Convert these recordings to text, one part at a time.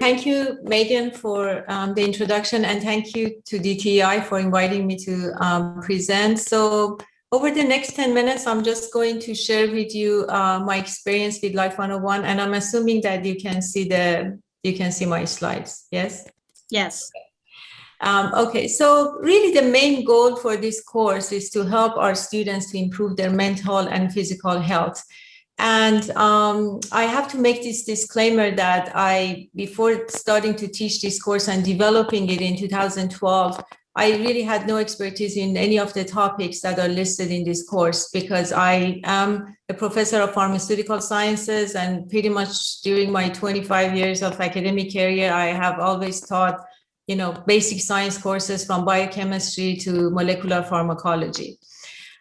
thank you, Megan, for the introduction, and thank you to DTI for inviting me to present. So over the next 10 minutes, I'm just going to share with you my experience with Life 101, and I'm assuming that you can see my slides. Yes? Yes. Okay, so really the main goal for this course is to help our students to improve their mental and physical health. And I have to make this disclaimer that before starting to teach this course and developing it in 2012, I really had no expertise in any of the topics that are listed in this course, because I am a professor of pharmaceutical sciences, and pretty much during my 25 years of academic career, I have always taught, basic science courses from biochemistry to molecular pharmacology.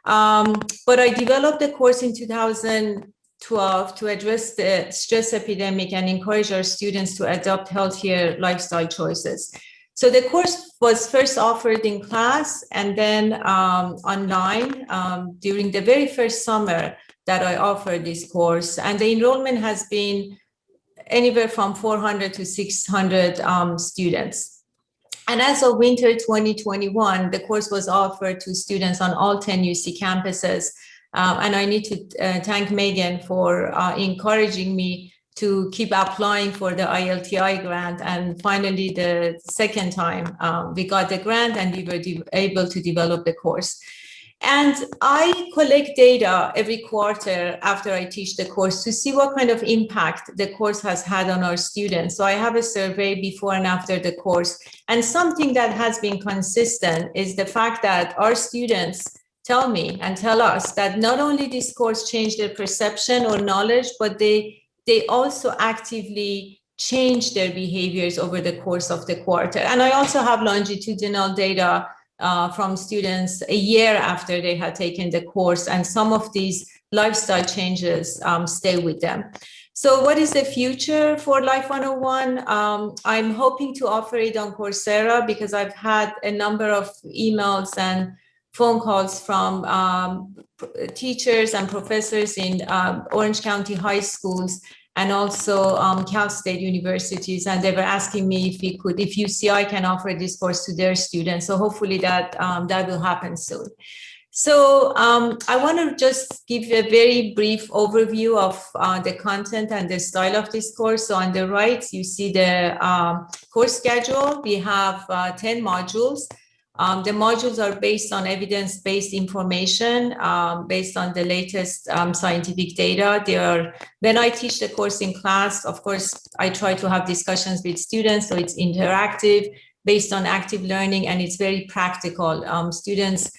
But I developed the course in 2012 to address the stress epidemic and encourage our students to adopt healthier lifestyle choices. So the course was first offered in class and then online during the very first summer that I offered this course. And the enrollment has been anywhere from 400 to 600 students. And as of winter 2021, the course was offered to students on all 10 UC campuses. And I need to thank Megan for encouraging me to keep applying for the ILTI grant. And finally, the second time, we got the grant and we were able to develop the course. And I collect data every quarter after I teach the course to see what kind of impact the course has had on our students. So I have a survey before and after the course. And something that has been consistent is the fact that our students tell me and tell us that not only this course changed their perception or knowledge, but they also actively change their behaviors over the course of the quarter. And I also have longitudinal data from students a year after they had taken the course, and some of these lifestyle changes stay with them. So what is the future for Life 101? I'm hoping to offer it on Coursera, because I've had a number of emails and phone calls from teachers and professors in Orange County high schools and also Cal State universities, and they were asking me if UCI can offer this course to their students. So hopefully that will happen soon. So I want to just give a very brief overview of the content and the style of this course. So on the right, you see the course schedule. We have 10 modules. The modules are based on evidence-based information, based on the latest scientific data. When I teach the course in class, of course, I try to have discussions with students, so it's interactive, based on active learning, and it's very practical. Students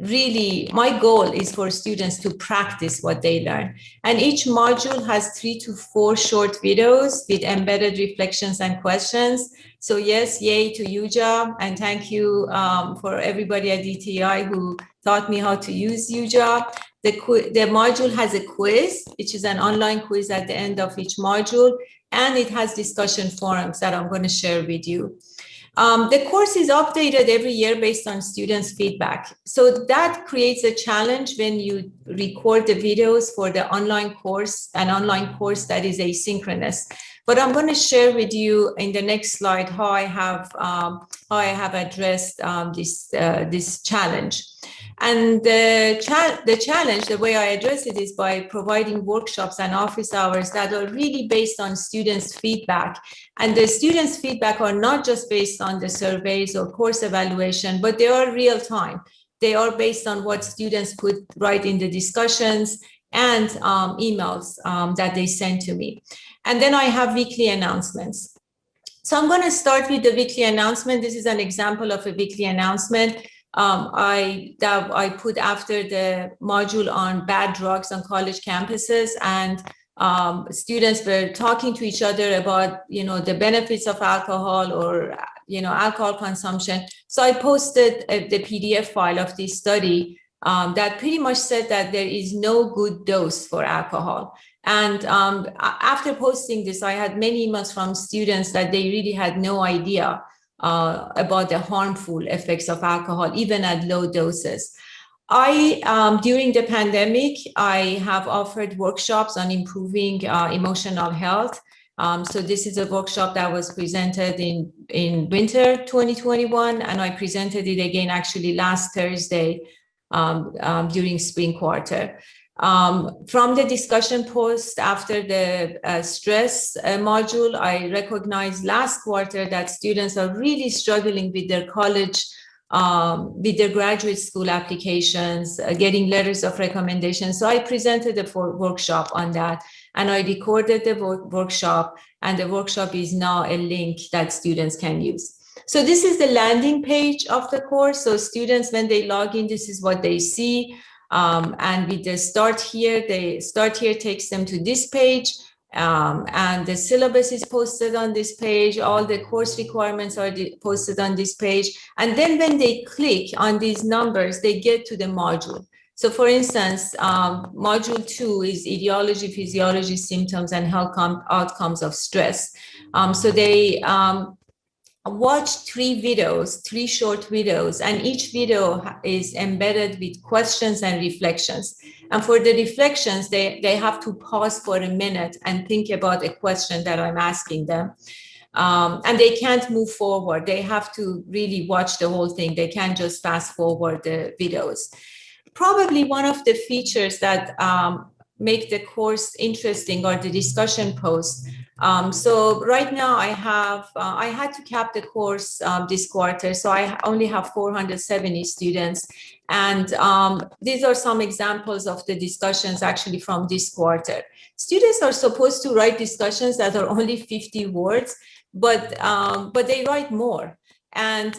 really, my goal is for students to practice what they learn. And each module has 3 to 4 short videos with embedded reflections and questions. So yes, yay to UJA, and thank you for everybody at DTI who taught me how to use UJA. The module has a quiz, which is an online quiz at the end of each module, and it has discussion forums that I'm going to share with you. The course is updated every year based on students' feedback. So that creates a challenge when you record the videos for the online course, an online course that is asynchronous. But I'm going to share with you in the next slide how I have addressed this challenge. And the challenge, the way I address it, is by providing workshops and office hours that are really based on students' feedback. And the students' feedback are not just based on the surveys or course evaluation, but they are real time. They are based on what students write in the discussions and emails that they send to me. And then I have weekly announcements. So I'm going to start with the weekly announcement. This is an example of a weekly announcement. I put after the module on bad drugs on college campuses, and students were talking to each other about, the benefits of alcohol or, alcohol consumption. So I posted the PDF file of this study that pretty much said that there is no good dose for alcohol. And after posting this, I had many emails from students that they really had no idea about the harmful effects of alcohol, even at low doses. During the pandemic, I have offered workshops on improving emotional health. So this is a workshop that was presented in winter 2021, and I presented it again actually last Thursday during spring quarter. From the discussion post after the stress module, I recognized last quarter that students are really struggling with their college, with their graduate school applications, getting letters of recommendation. So I presented a workshop on that, and I recorded the workshop, and the workshop is now a link that students can use. So this is the landing page of the course. So students, when they log in, this is what they see. And with the start here takes them to this page. And the syllabus is posted on this page. All the course requirements are posted on this page. And then when they click on these numbers, they get to the module. So for instance, module 2 is etiology, physiology, symptoms, and health outcomes of stress. So they watched 3 videos, 3 short videos, and each video is embedded with questions and reflections. And for the reflections, they have to pause for a minute and think about a question that I'm asking them. And they can't move forward. They have to really watch the whole thing. They can't just fast forward the videos. Probably one of the features that make the course interesting are the discussion posts. So right now I had to cap the course this quarter, so I only have 470 students. And these are some examples of the discussions actually from this quarter. Students are supposed to write discussions that are only 50 words, but they write more. And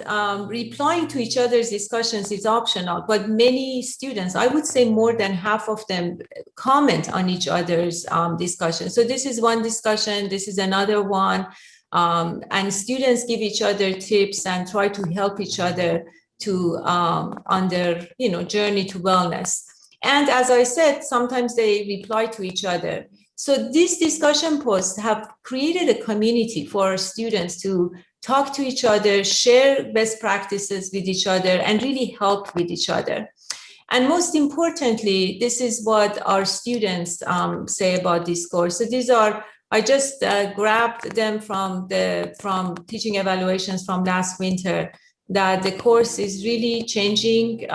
replying to each other's discussions is optional, but many students, I would say more than half of them, comment on each other's discussions. So this is one discussion, this is another one, and students give each other tips and try to help each other to on their journey to wellness. And as I said, sometimes they reply to each other. So these discussion posts have created a community for students to talk to each other, share best practices with each other, and really help with each other. And most importantly, this is what our students say about this course. So these are, I just grabbed them from teaching evaluations from last winter, that the course is really changing.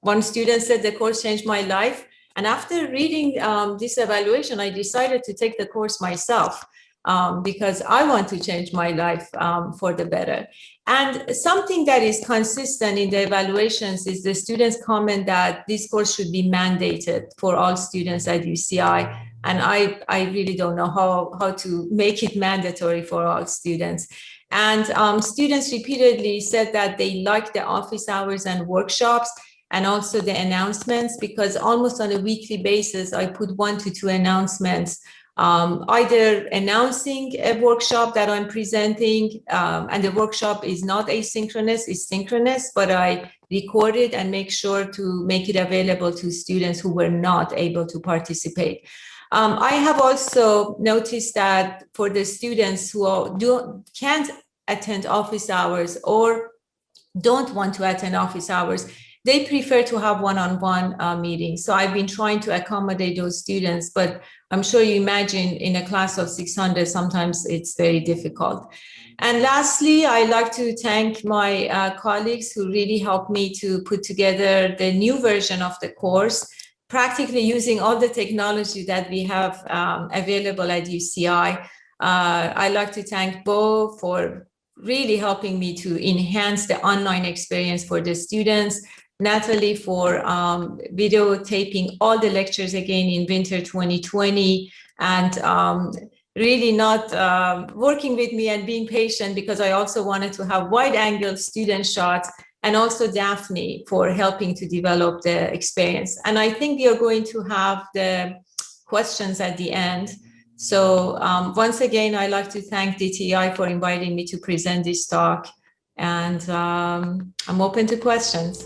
One student said the course changed my life. And after reading this evaluation, I decided to take the course myself. Because I want to change my life for the better. And something that is consistent in the evaluations is the students comment that this course should be mandated for all students at UCI. And I really don't know how to make it mandatory for all students. And students repeatedly said that they like the office hours and workshops, and also the announcements, because almost on a weekly basis, I put 1 to 2 announcements, either announcing a workshop that I'm presenting, and the workshop is not asynchronous, it's synchronous, but I record it and make sure to make it available to students who were not able to participate. I have also noticed that for the students who can't attend office hours or don't want to attend office hours, they prefer to have one-on-one meetings. So I've been trying to accommodate those students, but I'm sure you imagine in a class of 600, sometimes it's very difficult. And lastly, I'd like to thank my colleagues who really helped me to put together the new version of the course, practically using all the technology that we have available at UCI. I'd like to thank Bo for really helping me to enhance the online experience for the students, Natalie for videotaping all the lectures again in winter 2020, and really not working with me and being patient, because I also wanted to have wide-angle student shots, and also Daphne for helping to develop the experience. And I think we are going to have the questions at the end. So once again, I'd like to thank DTI for inviting me to present this talk, and I'm open to questions.